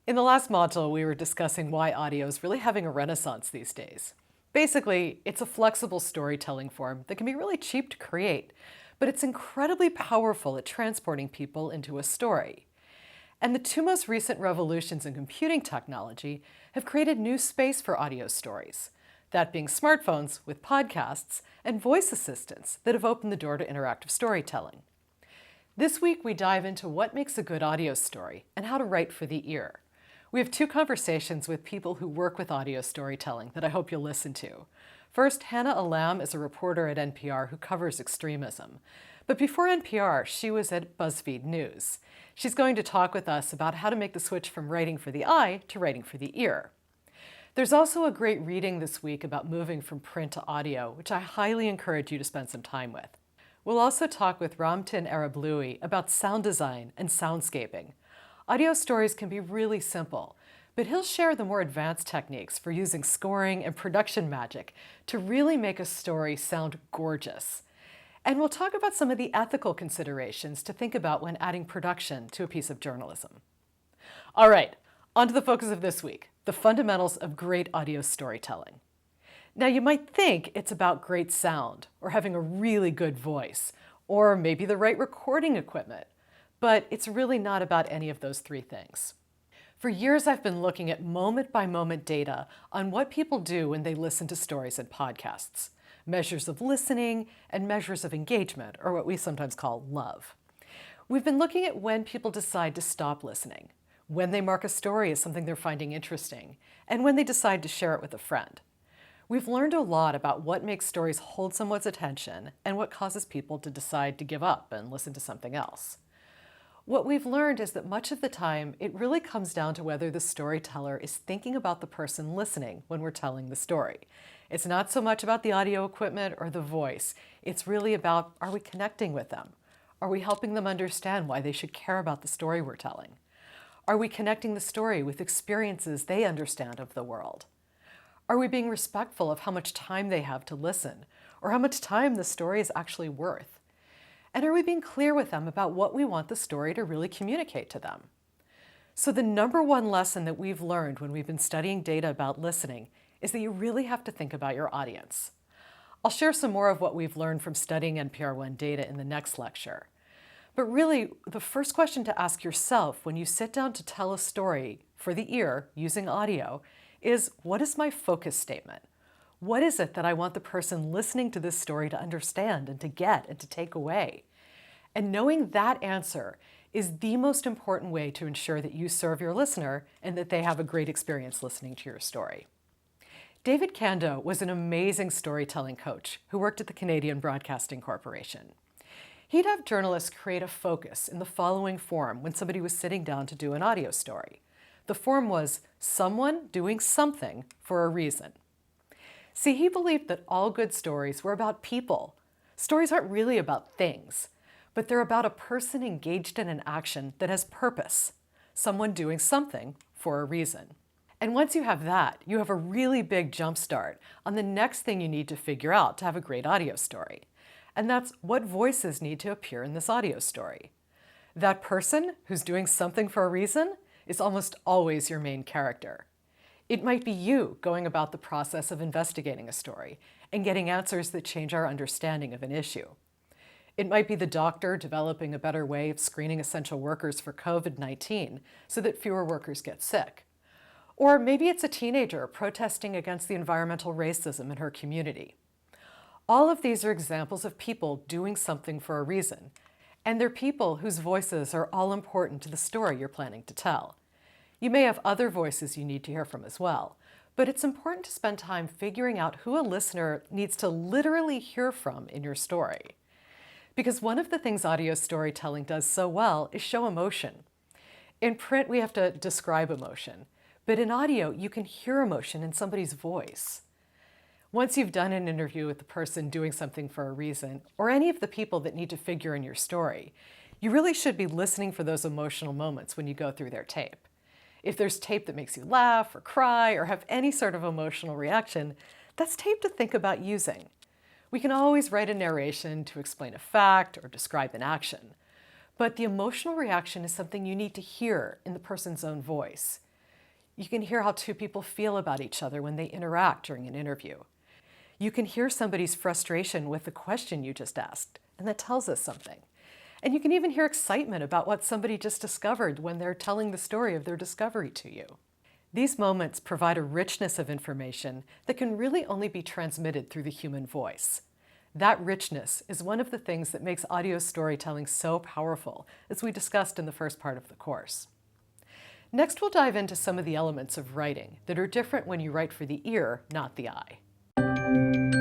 In the last module, we were discussing why audio is really having a renaissance these days. Basically, it's a flexible storytelling form that can be really cheap to create, but it's incredibly powerful at transporting people into a story. And the two most recent revolutions in computing technology have created new space for audio stories, that being smartphones with podcasts and voice assistants that have opened the door to interactive storytelling. This week, we dive into what makes a good audio story and how to write for the ear. We have two conversations with people who work with audio storytelling that I hope you'll listen to. First, Hannah Alam is a reporter at NPR who covers extremism. But before NPR, she was at BuzzFeed News. She's going to talk with us about how to make the switch from writing for the eye to writing for the ear. There's also a great reading this week about moving from print to audio, which I highly encourage you to spend some time with. We'll also talk with Ramtin Arablouei about sound design and soundscaping. Audio stories can be really simple, but he'll share the more advanced techniques for using scoring and production magic to really make a story sound gorgeous. And we'll talk about some of the ethical considerations to think about when adding production to a piece of journalism. All right, on to the focus of this week, the fundamentals of great audio storytelling. Now, you might think it's about great sound, or having a really good voice, or maybe the right recording equipment. But it's really not about any of those three things. For years, I've been looking at moment-by-moment data on what people do when they listen to stories and podcasts, measures of listening and measures of engagement, or what we sometimes call love. We've been looking at when people decide to stop listening, when they mark a story as something they're finding interesting, and when they decide to share it with a friend. We've learned a lot about what makes stories hold someone's attention and what causes people to decide to give up and listen to something else. What we've learned is that much of the time, it really comes down to whether the storyteller is thinking about the person listening when we're telling the story. It's not so much about the audio equipment or the voice. It's really about, are we connecting with them? Are we helping them understand why they should care about the story we're telling? Are we connecting the story with experiences they understand of the world? Are we being respectful of how much time they have to listen, or how much time the story is actually worth? And are we being clear with them about what we want the story to really communicate to them? So the number one lesson that we've learned when we've been studying data about listening is that you really have to think about your audience. I'll share some more of what we've learned from studying NPR One data in the next lecture. But really, the first question to ask yourself when you sit down to tell a story for the ear using audio is, what is my focus statement? What is it that I want the person listening to this story to understand and to get and to take away? And knowing that answer is the most important way to ensure that you serve your listener and that they have a great experience listening to your story. David Kando was an amazing storytelling coach who worked at the Canadian Broadcasting Corporation. He'd have journalists create a focus in the following form when somebody was sitting down to do an audio story. The form was someone doing something for a reason. See, he believed that all good stories were about people. Stories aren't really about things, but they're about a person engaged in an action that has purpose, someone doing something for a reason. And once you have that, you have a really big jump start on the next thing you need to figure out to have a great audio story. And that's what voices need to appear in this audio story. That person who's doing something for a reason is almost always your main character. It might be you going about the process of investigating a story and getting answers that change our understanding of an issue. It might be the doctor developing a better way of screening essential workers for COVID-19 so that fewer workers get sick. Or maybe it's a teenager protesting against the environmental racism in her community. All of these are examples of people doing something for a reason, and they're people whose voices are all important to the story you're planning to tell. You may have other voices you need to hear from as well, but it's important to spend time figuring out who a listener needs to literally hear from in your story. Because one of the things audio storytelling does so well is show emotion. In print, we have to describe emotion, but in audio, you can hear emotion in somebody's voice. Once you've done an interview with the person doing something for a reason, or any of the people that need to figure in your story, you really should be listening for those emotional moments when you go through their tape. If there's tape that makes you laugh or cry or have any sort of emotional reaction, that's tape to think about using. We can always write a narration to explain a fact or describe an action, but the emotional reaction is something you need to hear in the person's own voice. You can hear how two people feel about each other when they interact during an interview. You can hear somebody's frustration with the question you just asked, and that tells us something. And you can even hear excitement about what somebody just discovered when they're telling the story of their discovery to you. These moments provide a richness of information that can really only be transmitted through the human voice. That richness is one of the things that makes audio storytelling so powerful, as we discussed in the first part of the course. Next, we'll dive into some of the elements of writing that are different when you write for the ear, not the eye.